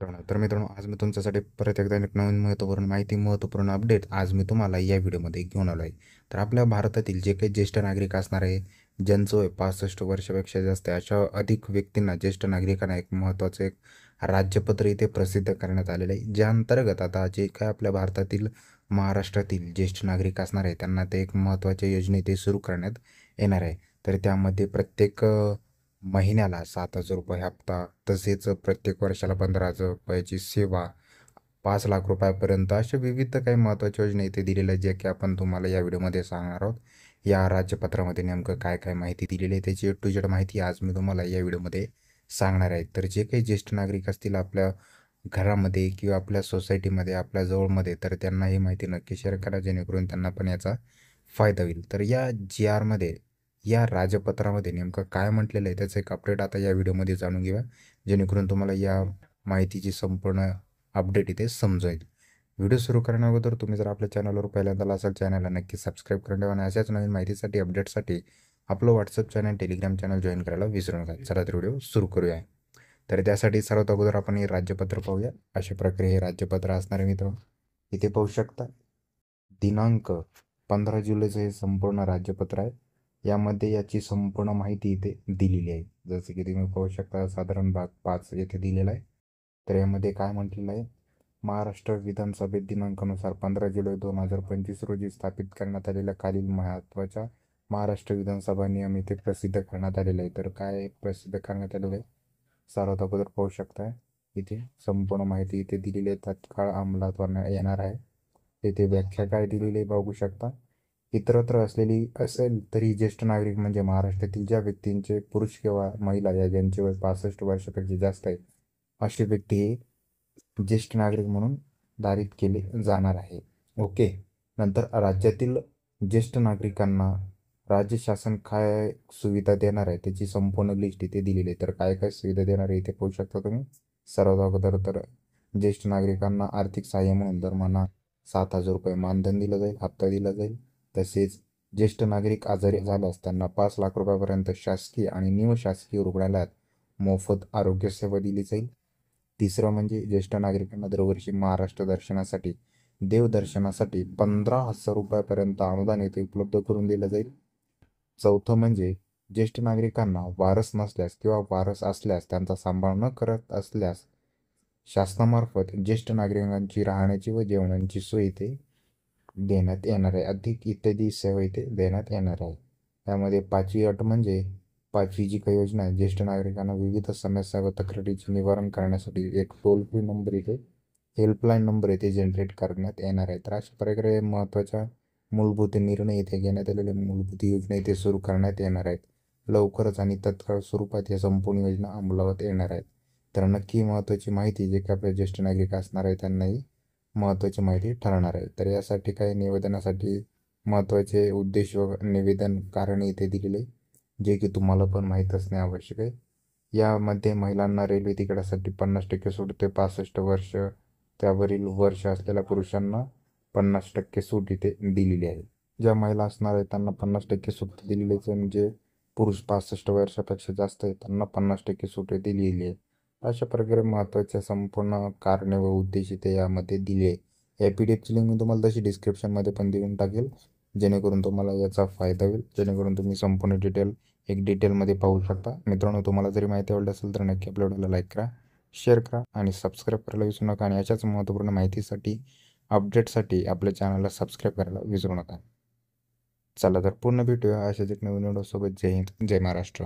तर मित्रांनो, आज मी तुमच्यासाठी परत एकदा एक नवीन महत्त्वपूर्ण अपडेट आज मी तुम्हाला या व्हिडिओमध्ये घेऊन आलो आहे. तर आपल्या भारतातील जे काही ज्येष्ठ नागरिक असणार आहे, ज्यांचं वय 65 वर्षापेक्षा जास्त आहे, अशा अधिक व्यक्तींना, ज्येष्ठ नागरिकांना एक महत्त्वाचं एक राज्यपत्र इथे प्रसिद्ध करण्यात आलेलं आहे. ज्या अंतर्गत आता जे काय आपल्या भारतातील महाराष्ट्रातील ज्येष्ठ नागरिक असणार आहे, त्यांना ते एक महत्त्वाच्या योजने ते सुरू करण्यात येणार आहे. तर त्यामध्ये प्रत्येक महिन्याला 7,000 रुपये हप्ता, तसेच प्रत्येक वर्षाला 15,000 रुपयाची सेवा, 5 लाख रुपयापर्यंत अशा विविध काही महत्त्वाच्या योजना इथे दिलेल्या आहेत, ज्या की आपण तुम्हाला या व्हिडिओमध्ये सांगणार आहोत. या राज्यपत्रामध्ये नेमकं काय काय माहिती दिलेली आहे, त्याची टू जेड माहिती आज मी तुम्हाला या व्हिडिओमध्ये सांगणार आहे. तर जे काही ज्येष्ठ नागरिक असतील आपल्या घरामध्ये किंवा आपल्या सोसायटीमध्ये, आपल्या जवळमध्ये, तर त्यांना ही माहिती नक्की शेअर करा, जेणेकरून त्यांना पण याचा फायदा होईल. तर या जी आरमध्ये, या राजपत्रामध्ये नेमकं काय म्हटलेलं आहे, त्याचं एक अपडेट आता या व्हिडिओमध्ये जाणून घेऊया, जेणेकरून तुम्हाला या माहितीची संपूर्ण अपडेट इथे समजेल. व्हिडिओ सुरू करण्या अगोदर तुम्ही जर आपल्या चॅनलवर पहिल्यांदा असाल, चॅनलला नक्की सबस्क्राईब करून ठेवा आणि अशाच नवीन माहितीसाठी, अपडेटसाठी आपलं WhatsApp channel, Telegram channel join करायला विसरू नका. चला तर व्हिडिओ सुरू करूया. तर त्यासाठी सर्वात अगोदर आपण हे राज्यपत्र पाहूया. अशा प्रकारे हे राज्यपत्र असणार आहे मित्र. इथे पाहू शकता दिनांक 15 जुलैचं हे संपूर्ण राज्यपत्र आहे. यामध्ये याची संपूर्ण माहिती इथे दिलेली आहे. जसं की तुम्ही पाहू शकता, साधारण भाग 5 येथे दिलेला आहे. तर यामध्ये काय म्हटलेलं आहे, महाराष्ट्र विधानसभेत दिनांकानुसार 15 जुलै 2025 रोजी स्थापित करण्यात आलेल्या खालील महत्त्वाच्या महाराष्ट्र विधानसभा नियम इथे प्रसिद्ध करण्यात आलेले आहे. तर काय प्रसिद्ध करण्यात आलेलं आहे, सर्वात अगोदर पाहू शकताय इथे संपूर्ण माहिती इथे दिलेली आहे. तत्काळ अंमलात येणार आहे. येथे व्याख्या काय दिलेली आहे बघू शकता. इतरत्र असलेली असेल तरी ज्येष्ठ नागरिक म्हणजे महाराष्ट्रातील ज्या व्यक्तींचे, पुरुष किंवा महिला, या ज्यांचे वय 65 वर्षापेक्षा जास्त आहे, अशी व्यक्ती हे ज्येष्ठ नागरिक म्हणून धारित केले जाणार आहे. ओके. नंतर राज्यातील ज्येष्ठ नागरिकांना राज्य शासन काय सुविधा देणार आहे, त्याची संपूर्ण लिस्ट इथे दिलेली आहे. तर काय काय सुविधा देणार आहे इथे पाहू शकता तुम्ही. सर्वात अगोदर तर ज्येष्ठ नागरिकांना आर्थिक सहाय्य म्हणून दरमहा 7,000 रुपये मानधन दिलं जाईल, हप्ता दिला जाईल. तसेच ज्येष्ठ नागरिक आजारी झाल्यास त्यांना 5 लाख रुपयापर्यंत शासकीय आणि निमशासकीय रुग्णालयात मोफत आरोग्य सेवा दिली जाईल. तिसरं म्हणजे ज्येष्ठ नागरिकांना दरवर्षी महाराष्ट्र दर्शनासाठी, देवदर्शनासाठी 15,000 रुपयापर्यंत अनुदान येथे उपलब्ध करून दिलं जाईल. चौथं म्हणजे ज्येष्ठ नागरिकांना वारस नसल्यास किंवा वारस असल्यास त्यांचा सांभाळ न करत असल्यास शासनामार्फत ज्येष्ठ नागरिकांची राहण्याची व जेवणाची सोय इथे देण्यात येणार आहे. अधिक इत्यादी सेवा इथे देण्यात येणार आहे. त्यामध्ये 5वी अट म्हणजे 5वी जी काही योजना आहे, ज्येष्ठ नागरिकांना विविध समस्या व तक्रारीचे निवारण करण्यासाठी एक टोल फ्री नंबर इथे, हेल्पलाईन नंबर इथे जनरेट करण्यात येणार आहे. तर अशा प्रकारे महत्त्वाच्या मूलभूत निर्णय इथे घेण्यात आलेले, मूलभूत योजना इथे सुरू करण्यात येणार आहेत. लवकरच आणि तत्काळ स्वरूपात या संपूर्ण योजना अंमलात येणार आहेत. तर नक्की महत्त्वाची माहिती, जे काही आपले ज्येष्ठ नागरिक असणार आहे त्यांनाही महत्त्वाची माहिती ठरणार आहे. तर यासाठी काही निवेदनासाठी महत्त्वाचे उद्देश व निवेदन कारण इथे दिलेले, जे की तुम्हाला पण माहीत असणे आवश्यक आहे. यामध्ये महिलांना रेल्वे तिकिटासाठी 50% सूट, ते 65 वर्ष त्यावरील वर्ष असलेल्या पुरुषांना 50% सूट इथे दिलेली आहे. ज्या महिला असणार आहेत त्यांना 50% सूट दिलेली आहे, म्हणजे पुरुष 65 वर्षापेक्षा जास्त आहे त्यांना 50% सूट इथे दिलेली आहे. अशा प्रकारे महत्त्वाच्या संपूर्ण कारणे व उद्देश इथे यामध्ये दिले आहे. या PDF ची लिंक मी तुम्हाला तशी डिस्क्रिप्शनमध्ये पण देऊन टाकेल, जेणेकरून तुम्हाला याचा फायदा होईल, जेणेकरून तुम्ही संपूर्ण डिटेलमध्ये पाहू शकता. मित्रांनो, तुम्हाला जरी माहिती आवडली असेल तर नक्की आपल्या व्हिडिओला लाईक करा, शेअर करा आणि सबस्क्राईब करायला विसरू नका. आणि अशाच महत्त्वपूर्ण माहितीसाठी, अपडेटसाठी आपल्या चॅनलला सबस्क्राईब करायला विसरू नका. चला तर पुन्हा भेटूया अशाच एक नवीन व्हिडिओसोबत. जय हिंद, जय महाराष्ट्र.